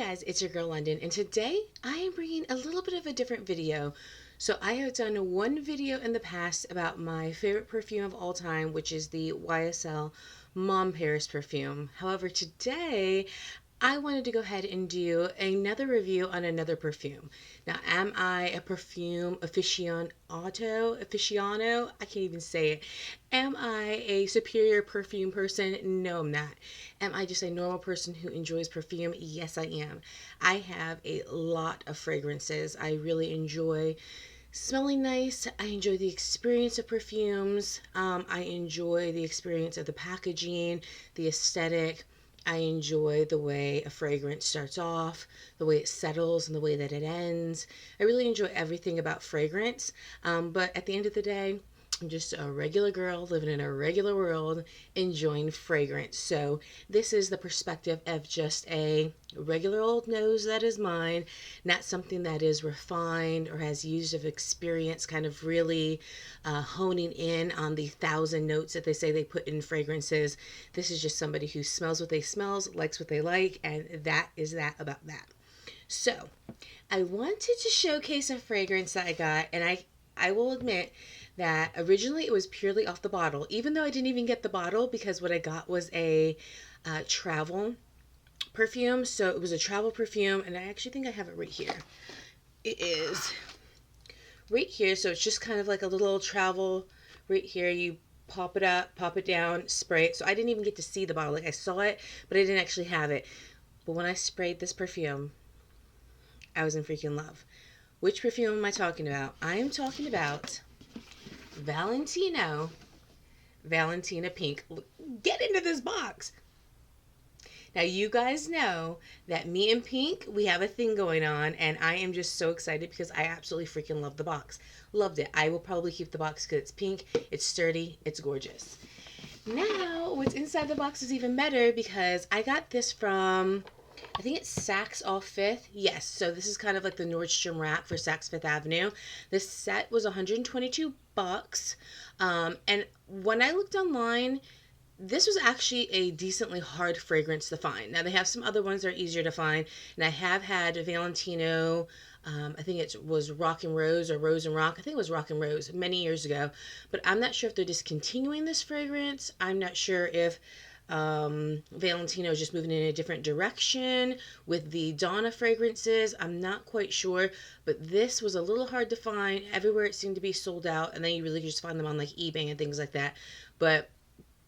guys, it's your girl Londyn, and today I am bringing a little bit of a different video. So I have done one video in the past about my favorite perfume of all time, which is the YSL Mom Paris perfume. However, today I wanted to go ahead and do another review on another perfume. Now, am I a perfume aficionado? I can't even say it. Am I a superior perfume person? No, I'm not. Am I just a normal person who enjoys perfume? Yes, I am. I have a lot of fragrances. I really enjoy smelling nice. I enjoy the experience of perfumes. I enjoy the experience of the packaging, the aesthetic. I enjoy the way a fragrance starts off, the way it settles, and the way that it ends. I really enjoy everything about fragrance. But at the end of the day, I'm just a regular girl living in a regular world enjoying fragrance. So this is the perspective of just a regular old nose that is mine, not something that is refined or has years of experience kind of really honing in on the 1,000 notes that they say they put in fragrances. This is just somebody who smells what they smells, likes what they like, and that is that about that. So I wanted to showcase a fragrance that I got, and I will admit that originally it was purely off the bottle, even though I didn't even get the bottle because what I got was a travel perfume. So it was a travel perfume, and I actually think I have it right here. It is right here. So it's just kind of like a little travel right here. You pop it up, pop it down, spray it. So I didn't even get to see the bottle. Like I saw it, but I didn't actually have it. But when I sprayed this perfume, I was in freaking love. Which perfume am I talking about? I am talking about Valentina Pink. Get into this box. Now, you guys know that me and Pink, we have a thing going on, and I am just so excited because I absolutely freaking love the box. Loved it. I will probably keep the box because it's pink, it's sturdy, it's gorgeous. Now, what's inside the box is even better because I got this from, I think it's Saks Off Fifth. Yes, so this is kind of like the Nordstrom rack for Saks Fifth Avenue. This set was $122. And when I looked online, this was actually a decently hard fragrance to find. Now, they have some other ones that are easier to find, and I have had Valentino, I think it was Rock and Rose or Rose and Rock. I think it was Rock and Rose many years ago, but I'm not sure if they're discontinuing this fragrance. I'm not sure if Valentino is just moving in a different direction with the Donna fragrances. I'm not quite sure, but this was a little hard to find. Everywhere it seemed to be sold out, and then you really just find them on like eBay and things like that. But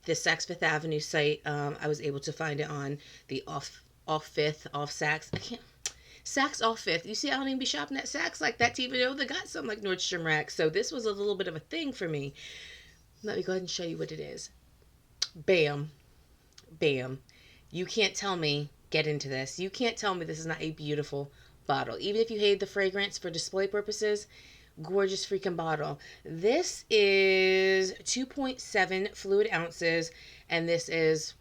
the Saks Fifth Avenue site, I was able to find it on the off Fifth, off Saks. Saks Off Fifth. You see, I don't even be shopping at Saks like that to even know they got something like Nordstrom Rack. So this was a little bit of a thing for me. Let me go ahead and show you what it is. Bam. Bam. You can't tell me, get into this. You can't tell me this is not a beautiful bottle. Even if you hate the fragrance for display purposes, gorgeous freaking bottle. This is 2.7 fluid ounces, and this is,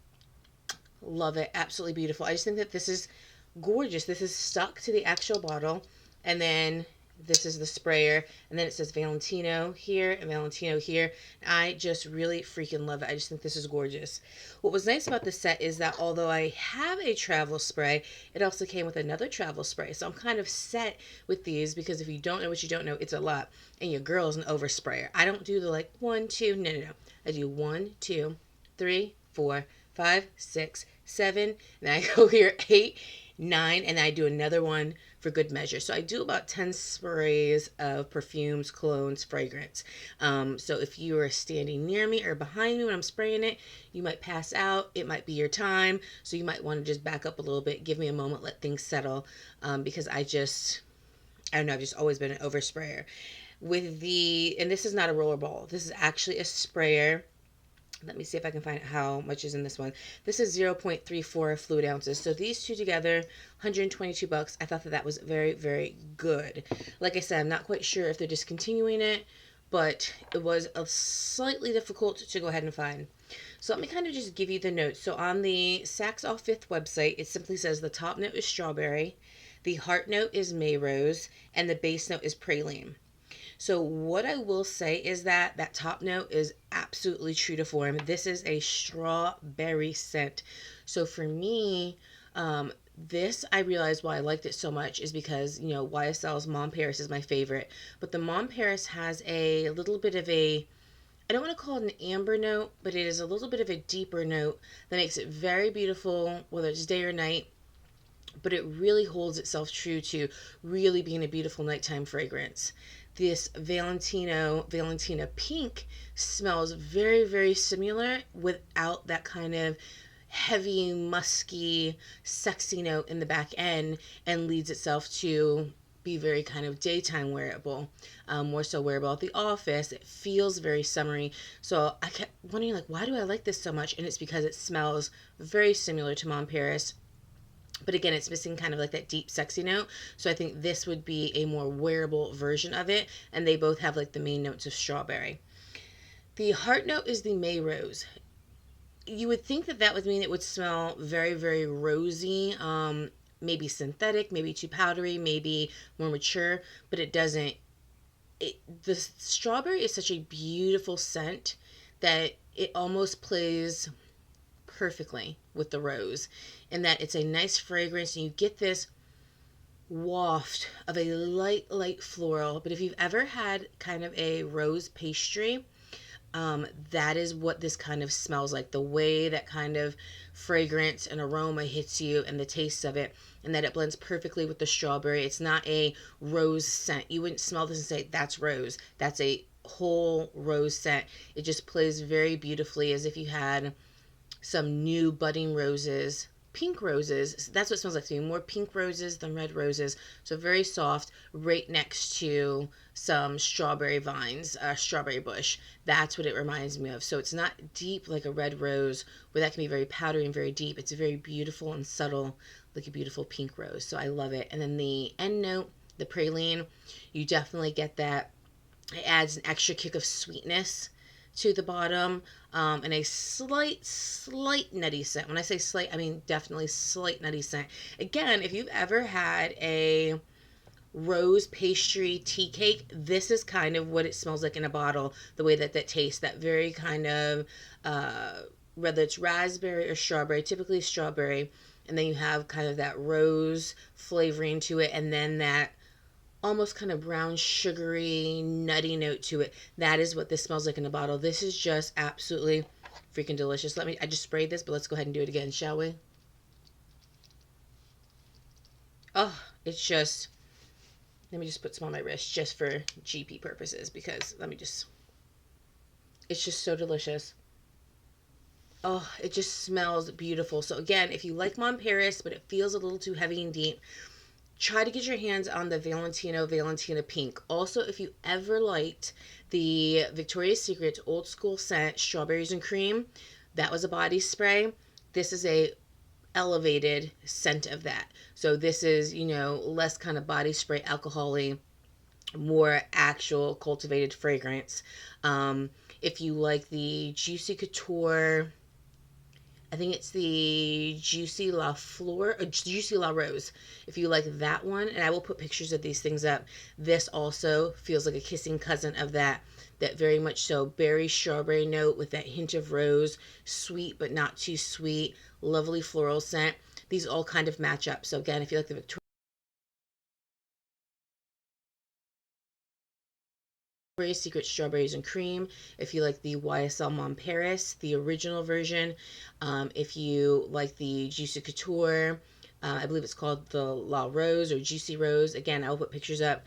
love it, absolutely beautiful. I just think that this is gorgeous. This is stuck to the actual bottle, and then this is the sprayer, and then it says Valentino here and Valentino here. I just really freaking love it. I just think this is gorgeous. What was nice about this set is that although I have a travel spray, it also came with another travel spray. So I'm kind of set with these because if you don't know what you don't know, it's a lot. And your girl's an oversprayer. I don't do the like 1, 2, no. I do 1, 2, 3, 4, 5, 6, 7, and I go here 8, 9, and I do another one for good measure. So I do about 10 sprays of perfumes, colognes, fragrance. So if you are standing near me or behind me when I'm spraying it, you might pass out. It might be your time. So you might want to just back up a little bit, give me a moment, let things settle. Because I don't know, I've just always been an oversprayer. And this is not a roller ball. This is actually a sprayer. Let me see if I can find how much is in this one. This is 0.34 fluid ounces. So these two together, $122. I thought that was very, very good. Like I said, I'm not quite sure if they're discontinuing it, but it was slightly difficult to go ahead and find. So let me kind of just give you the notes. So on the Saks Off Fifth website, it simply says the top note is strawberry, the heart note is May Rose, and the base note is praline. So what I will say is that that top note is absolutely true to form. This is a strawberry scent. So for me, this, I realized why I liked it so much is because, you know, YSL's Mom Paris is my favorite. But the Mom Paris has a little bit of a, I don't want to call it an amber note, but it is a little bit of a deeper note that makes it very beautiful, whether it's day or night. But it really holds itself true to really being a beautiful nighttime fragrance. This Valentina pink smells very, very similar without that kind of heavy, musky, sexy note in the back end, and leads itself to be very kind of daytime wearable, more so wearable at the office. It feels very summery. So I kept wondering, like, why do I like this so much? And it's because it smells very similar to Mom Paris. But again, it's missing kind of like that deep, sexy note. So I think this would be a more wearable version of it. And they both have like the main notes of strawberry. The heart note is the May Rose. You would think that that would mean it would smell very, very rosy, maybe synthetic, maybe too powdery, maybe more mature, but it doesn't. The strawberry is such a beautiful scent that it almost plays perfectly with the rose, in that it's a nice fragrance and you get this waft of a light floral. But if you've ever had kind of a rose pastry, that is what this kind of smells like. The way that kind of fragrance and aroma hits you and the taste of it, and that it blends perfectly with the strawberry. It's not a rose scent. You wouldn't smell this and say, that's rose. That's a whole rose scent. It just plays very beautifully as if you had some new budding roses, pink roses. That's what it smells like to me. More pink roses than red roses. So very soft, right next to some strawberry vines, strawberry bush. That's what it reminds me of. So it's not deep like a red rose, where that can be very powdery and very deep. It's very beautiful and subtle, like a beautiful pink rose. So I love it. And then the end note, the praline, you definitely get that. It adds an extra kick of sweetness to the bottom, and a slight nutty scent. When I say slight, I mean definitely slight nutty scent. Again, if you've ever had a rose pastry tea cake, this is kind of what it smells like in a bottle. The way that tastes, that very kind of, whether it's raspberry or strawberry, typically strawberry, and then you have kind of that rose flavoring to it, and then that almost kind of brown sugary nutty note to it. That is what this smells like in a bottle. This is just absolutely freaking delicious. I just sprayed this, but let's go ahead and do it again, shall we? Oh, it's just, let me just put some on my wrist just for GP purposes, because it's just so delicious. Oh, it just smells beautiful. So again, if you like Mom Paris, but it feels a little too heavy and deep, try to get your hands on the Valentina Pink. Also, if you ever liked the Victoria's Secret old school scent, Strawberries and Cream, that was a body spray. This is a elevated scent of that. So this is, you know, less kind of body spray alcohol-y, more actual cultivated fragrance. If you like the Juicy Couture, I think it's the Juicy La Fleur, or Juicy La Rose. If you like that one, and I will put pictures of these things up. This also feels like a kissing cousin of that. That very much so berry strawberry note with that hint of rose, sweet but not too sweet, lovely floral scent. These all kind of match up. So again, if you like the Victoria's Secret Strawberries and Cream, if you like the YSL Mom Paris, the original version, if you like the Juicy Couture, I believe it's called the La Rose or Juicy Rose. Again, I'll put pictures up.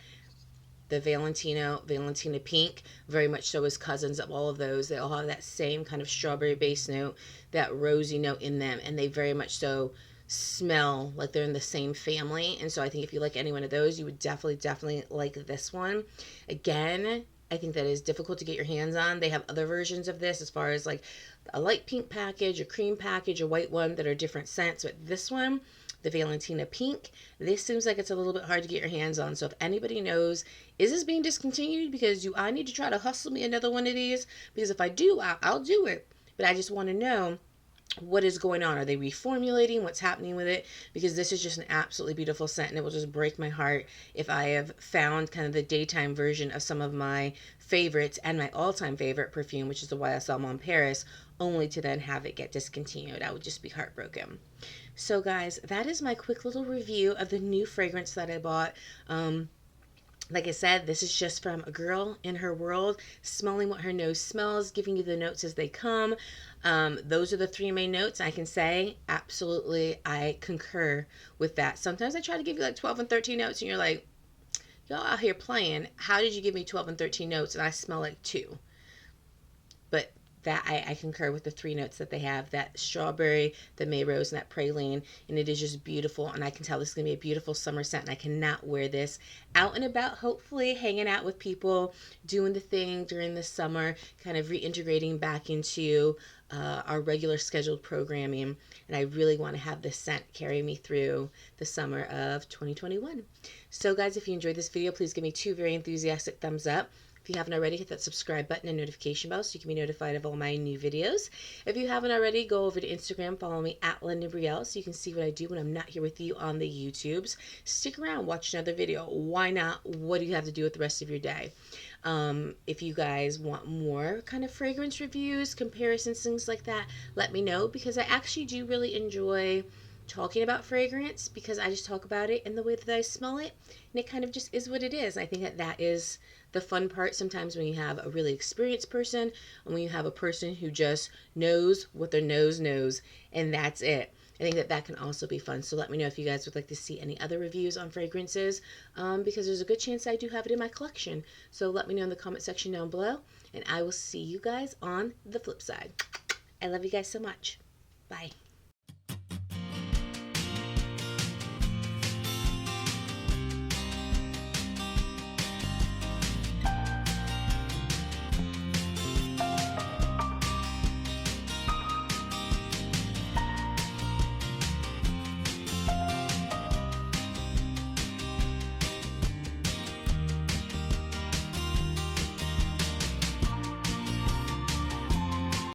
The Valentina Pink, very much so as cousins of all of those. They all have that same kind of strawberry base note, that rosy note in them, and they very much so smell like they're in the same family. And so I think if you like any one of those, you would definitely like this one. Again, I think that is difficult to get your hands on. They have other versions of this, as far as like a light pink package, a cream package, a white one, that are different scents. But this one, the Valentina Pink, this seems like it's a little bit hard to get your hands on. So if anybody knows, is this being discontinued? Because I need to try to hustle me another one of these. Because if I do, I'll do it. But I just want to know what is going on. Are they reformulating? What's happening with it? Because this is just an absolutely beautiful scent, and it will just break my heart if I have found kind of the daytime version of some of my favorites and my all-time favorite perfume, which is the YSL Mom Paris, only to then have it get discontinued. I would just be heartbroken. So guys, that is my quick little review of the new fragrance that I bought. Like I said, this is just from a girl in her world, smelling what her nose smells, giving you the notes as they come. Those are the three main notes. I can say, absolutely, I concur with that. Sometimes I try to give you like 12 and 13 notes, and you're like, y'all out here playing. How did you give me 12 and 13 notes and I smell like two? But that I concur with the three notes that they have, that strawberry, the May Rose, and that praline, and it is just beautiful. And I can tell this is going to be a beautiful summer scent, and I cannot wear this out and about, hopefully hanging out with people, doing the thing during the summer, kind of reintegrating back into our regular scheduled programming. And I really want to have this scent carry me through the summer of 2021. So guys, if you enjoyed this video, please give me 2 very enthusiastic thumbs up. If you haven't already, hit that subscribe button and notification bell so you can be notified of all my new videos. If you haven't already, go over to Instagram, follow me at Londyn so you can see what I do when I'm not here with you on the YouTubes. Stick around, watch another video. Why not? What do you have to do with the rest of your day? If you guys want more kind of fragrance reviews, comparisons, things like that, let me know, because I actually do really enjoy talking about fragrance, because I just talk about it in the way that I smell it, and it kind of just is what it is. I think that that is the fun part sometimes, when you have a really experienced person and when you have a person who just knows what their nose knows, and that's it. I think that that can also be fun. So let me know if you guys would like to see any other reviews on fragrances, because there's a good chance I do have it in my collection. So let me know in the comment section down below, and I will see you guys on the flip side. I love you guys so much. Bye.